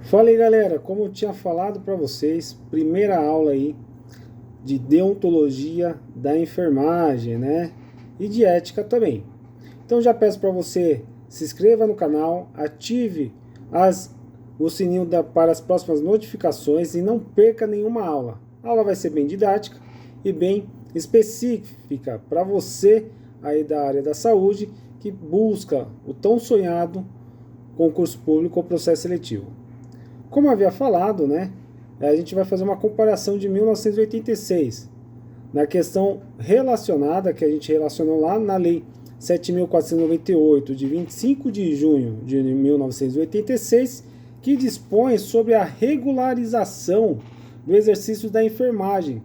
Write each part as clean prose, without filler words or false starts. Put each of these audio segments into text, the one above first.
Fala aí, galera, como eu tinha falado para vocês, primeira aula aí de deontologia da enfermagem, né? E de ética também. Então já peço para você se inscreva no canal, ative o sininho para as próximas notificações e não perca nenhuma aula. A aula vai ser bem didática e bem específica para você aí da área da saúde que busca o tão sonhado concurso público ou processo seletivo. Como havia falado, né, a gente vai fazer uma comparação de 1986, na questão relacionada, que a gente relacionou lá na Lei 7.498, de 25 de junho de 1986, que dispõe sobre a regularização do exercício da enfermagem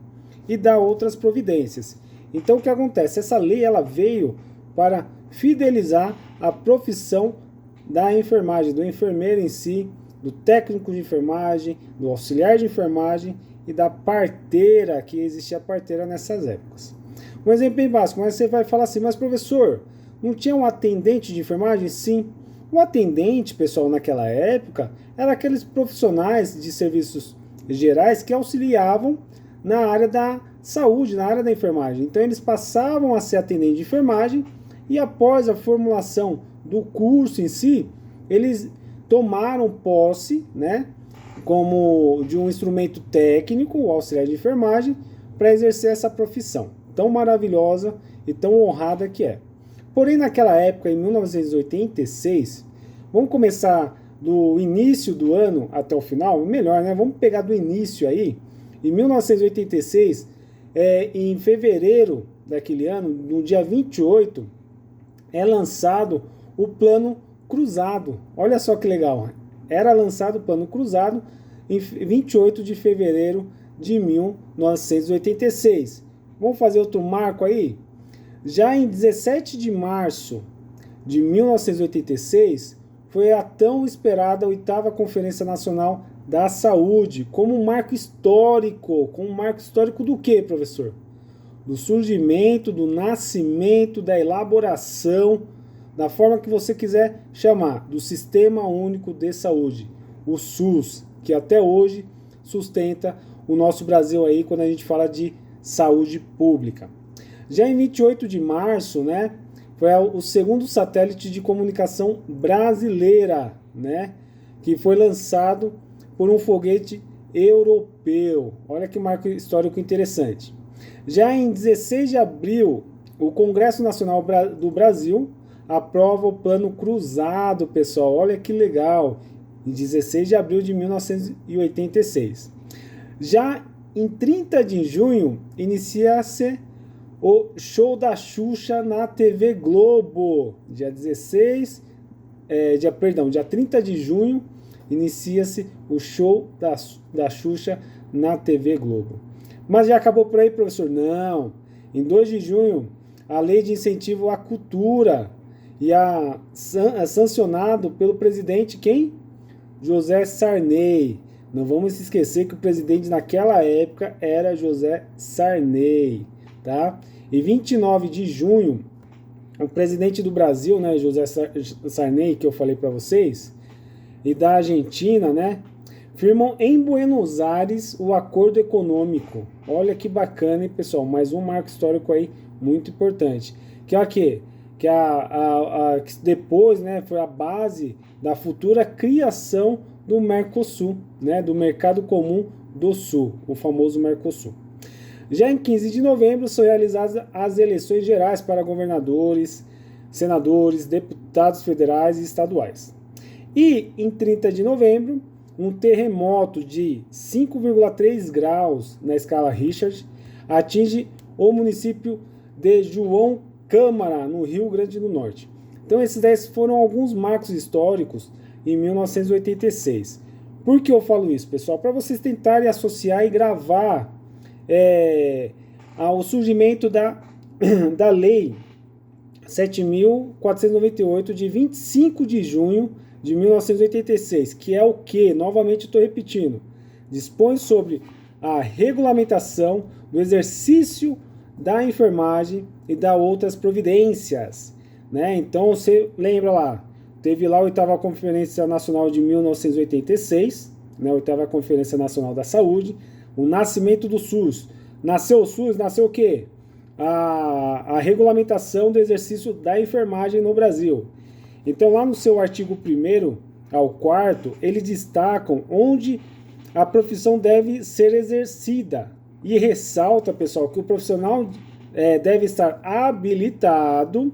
e da outras providências. Então, o que acontece? Essa lei ela veio para fidelizar a profissão da enfermagem, do enfermeiro em si, do técnico de enfermagem, do auxiliar de enfermagem e da parteira, que existia parteira nessas épocas. Um exemplo bem básico, mas você vai falar assim, mas professor, não tinha um atendente de enfermagem? Sim. O atendente, pessoal, naquela época, era aqueles profissionais de serviços gerais que auxiliavam na área da saúde, na área da enfermagem. Então eles passavam a ser atendente de enfermagem e após a formulação do curso em si, eles tomaram posse, né, como de um instrumento técnico, o auxiliar de enfermagem, para exercer essa profissão tão maravilhosa e tão honrada que é. Porém, naquela época, em 1986, vamos começar do início do ano até o final, melhor, né? Vamos pegar do início aí. Em 1986, em fevereiro daquele ano, no dia 28, é lançado o Plano Cruzado. Olha só que legal. Era lançado o Plano Cruzado em 28 de fevereiro de 1986. Vamos fazer outro marco aí? Já em 17 de março de 1986, foi a tão esperada 8ª Conferência Nacional da Saúde, como um marco histórico. Como um marco histórico do quê, professor? Do surgimento, do nascimento, da elaboração, da forma que você quiser chamar, do Sistema Único de Saúde, o SUS, que até hoje sustenta o nosso Brasil aí quando a gente fala de saúde pública. Já em 28 de março, né, foi o segundo satélite de comunicação brasileira, né, que foi lançado por um foguete europeu. Olha que marco histórico interessante. Já em 16 de abril, o Congresso Nacional do Brasil aprova o Plano Cruzado, pessoal. Olha que legal. Em 16 de abril de 1986. Já em 30 de junho, inicia-se o Show da Xuxa na TV Globo. Dia 30 de junho, inicia-se o Show da Xuxa na TV Globo. Mas já acabou por aí, professor? Não. Em 2 de junho, a Lei de Incentivo à Cultura e sancionado pelo presidente quem? José Sarney. Não vamos se esquecer que o presidente naquela época era José Sarney, tá? E 29 de junho, o presidente do Brasil, né, José Sarney, que eu falei para vocês, e da Argentina, né, firmam em Buenos Aires o acordo econômico. Olha que bacana, hein, pessoal? Mais um marco histórico aí muito importante. Que é o quê? Que depois, né, foi a base da futura criação do Mercosul, né, do Mercado Comum do Sul, o famoso Mercosul. Já em 15 de novembro são realizadas as eleições gerais para governadores, senadores, deputados federais e estaduais. E em 30 de novembro, um terremoto de 5,3 graus na escala Richter atinge o município de João Câmara, no Rio Grande do Norte. Então esses 10 foram alguns marcos históricos em 1986. Por que eu falo isso, pessoal? Para vocês tentarem associar e gravar ao surgimento da Lei 7.498 de 25 de junho de 1986, que é o que? Novamente estou repetindo. Dispõe sobre a regulamentação do exercício da enfermagem e da outras providências, né? Então você lembra lá, teve lá a 8ª Conferência Nacional de 1986, né, a 8ª Conferência Nacional da Saúde, o nascimento do SUS. Nasceu o SUS, nasceu o quê? A regulamentação do exercício da enfermagem no Brasil. Então, lá no seu artigo 1º ao 4º, eles destacam onde a profissão deve ser exercida. E ressalta, pessoal, que o profissional deve estar habilitado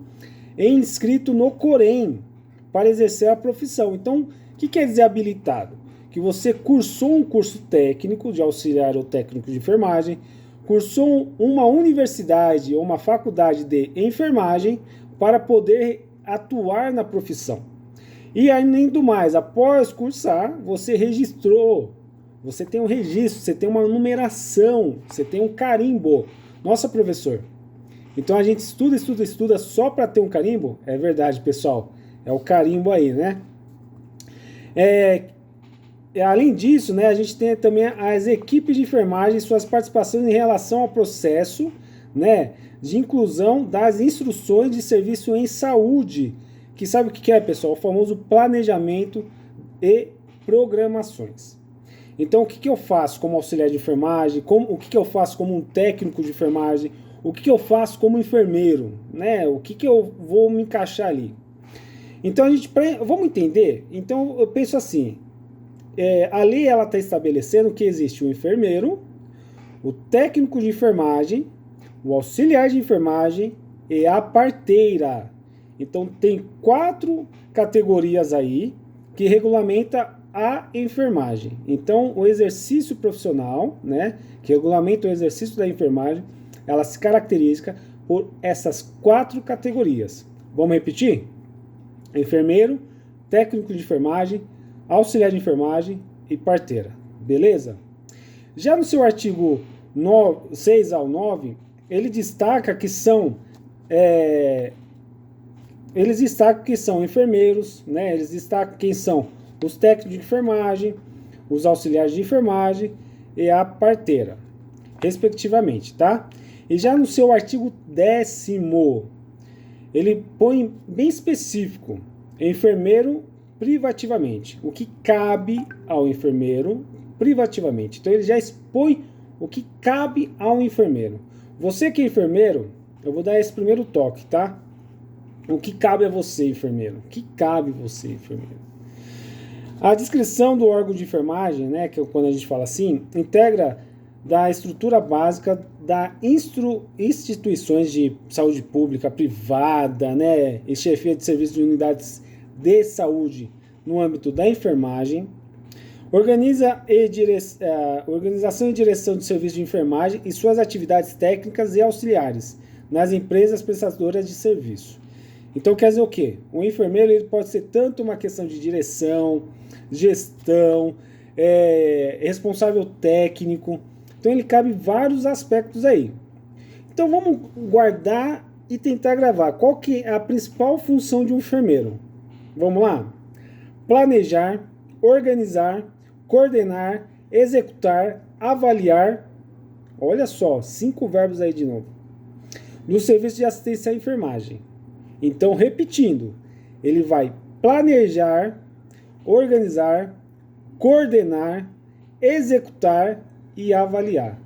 e inscrito no Corém para exercer a profissão. Então, o que quer dizer habilitado? Que você cursou um curso técnico de auxiliar ou técnico de enfermagem, cursou uma universidade ou uma faculdade de enfermagem para poder atuar na profissão. E além do mais, após cursar, você registrou, você tem um registro, você tem uma numeração, você tem um carimbo. Nossa, professor, então a gente estuda só para ter um carimbo? É verdade, pessoal, é o carimbo aí, né? Além disso, né, a gente tem também as equipes de enfermagem e suas participações em relação ao processo, né, de inclusão das instruções de serviço em saúde, que sabe o que é, pessoal? O famoso planejamento e programações. Então, o que eu faço como auxiliar de enfermagem? O que eu faço como um técnico de enfermagem? O que eu faço como enfermeiro? Né? O que eu vou me encaixar ali? Então, vamos entender? Então, eu penso assim, a lei está estabelecendo que existe o enfermeiro, o técnico de enfermagem, o auxiliar de enfermagem e a parteira. Então, tem 4 categorias aí que regulamenta a enfermagem. Então, o exercício profissional, né, que regulamenta o exercício da enfermagem, ela se caracteriza por essas 4 categorias. Vamos repetir? Enfermeiro, técnico de enfermagem, auxiliar de enfermagem e parteira. Beleza? Já no seu artigo 6 ao 9, ele destaca que são enfermeiros, né? Eles destacam quem são os técnicos de enfermagem, os auxiliares de enfermagem e a parteira, respectivamente, tá? E já no seu artigo 10º, ele põe bem específico, enfermeiro privativamente, o que cabe ao enfermeiro privativamente. Então ele já expõe o que cabe ao enfermeiro. Você que é enfermeiro, eu vou dar esse primeiro toque, tá? O que cabe a você, enfermeiro? O que cabe a você, enfermeiro? A descrição do órgão de enfermagem, né, que quando a gente fala assim, integra da estrutura básica da instituições de saúde pública, privada, né, e chefia de serviços de unidades de saúde no âmbito da enfermagem, organização e direção de serviços de enfermagem e suas atividades técnicas e auxiliares nas empresas prestadoras de serviço. Então quer dizer o quê? O enfermeiro ele pode ser tanto uma questão de direção, gestão, responsável técnico. Então ele cabe vários aspectos aí. Então vamos guardar e tentar gravar. Qual que é a principal função de um enfermeiro? Vamos lá? Planejar, organizar, coordenar, executar, avaliar. Olha só, 5 verbos aí de novo. No serviço de assistência à enfermagem. Então, repetindo, ele vai planejar, organizar, coordenar, executar e avaliar.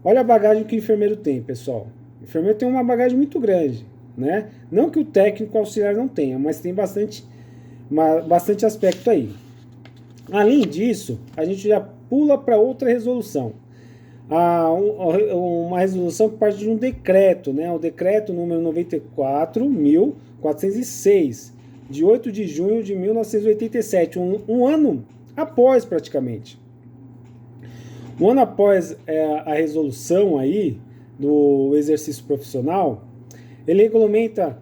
Olha a bagagem que o enfermeiro tem, pessoal. O enfermeiro tem uma bagagem muito grande, né? Não que o técnico auxiliar não tenha, mas tem bastante aspecto aí. Além disso, a gente já pula para outra resolução. Uma resolução que parte de um decreto, né? O decreto número 94.406, de 8 de junho de 1987, um ano após praticamente. Um ano após a resolução aí do exercício profissional, ele regulamenta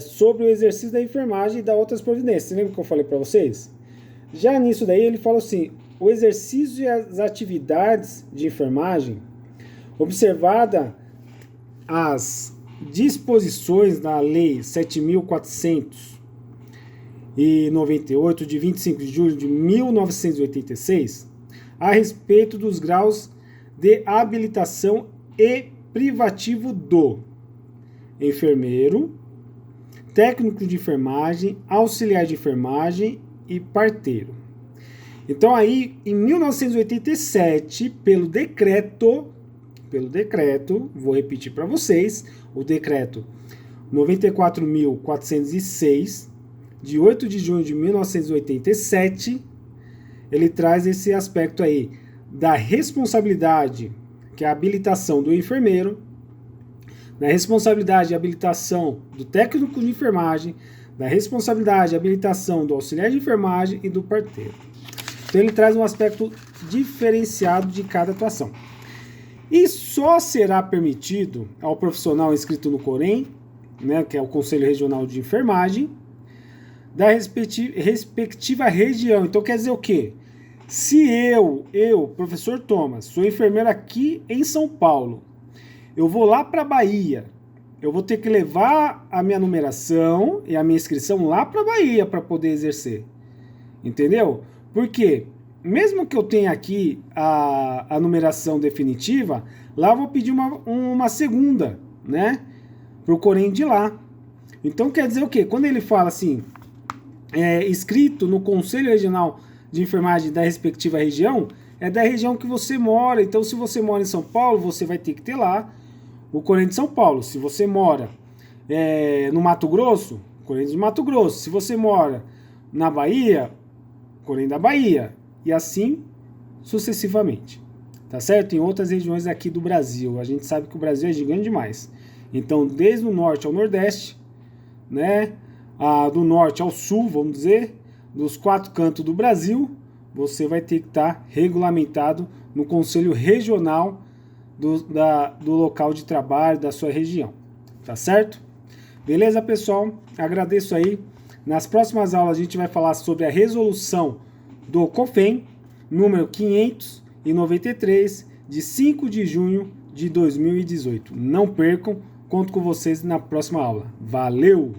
sobre o exercício da enfermagem e da outras providências. Você lembra que eu falei para vocês? Já nisso daí ele fala assim, o exercício e as atividades de enfermagem, observada as disposições da Lei 7.498, de 25 de julho de 1986, a respeito dos graus de habilitação e privativo do enfermeiro, técnico de enfermagem, auxiliar de enfermagem e parteiro. Então aí, em 1987, pelo decreto, vou repetir para vocês, o decreto 94.406, de 8 de junho de 1987, ele traz esse aspecto aí da responsabilidade, que é a habilitação do enfermeiro, da responsabilidade e habilitação do técnico de enfermagem, da responsabilidade e habilitação do auxiliar de enfermagem e do parteiro. Então ele traz um aspecto diferenciado de cada atuação. E só será permitido ao profissional inscrito no COREN, né, que é o Conselho Regional de Enfermagem, da respectiva região. Então quer dizer o quê? Se eu, professor Thomas, sou enfermeiro aqui em São Paulo, eu vou lá para a Bahia, eu vou ter que levar a minha numeração e a minha inscrição lá para a Bahia para poder exercer. Entendeu? Porque mesmo que eu tenha aqui a numeração definitiva, lá eu vou pedir uma segunda, né? Para o COREN de lá. Então quer dizer o quê? Quando ele fala assim, inscrito no Conselho Regional de Enfermagem da respectiva região, é da região que você mora. Então se você mora em São Paulo, você vai ter que ter lá o COREN de São Paulo. Se você mora no Mato Grosso, COREN de Mato Grosso. Se você mora na Bahia, COREN da Bahia. E assim sucessivamente. Tá certo? Em outras regiões aqui do Brasil. A gente sabe que o Brasil é gigante demais. Então, desde o norte ao nordeste, né? Do norte ao sul, vamos dizer, dos 4 cantos do Brasil, você vai ter que estar regulamentado no Conselho Regional do local de trabalho da sua região. Tá certo? Beleza, pessoal? Agradeço aí. Nas próximas aulas a gente vai falar sobre a resolução do COFEN, número 593, de 5 de junho de 2018. Não percam, conto com vocês na próxima aula. Valeu!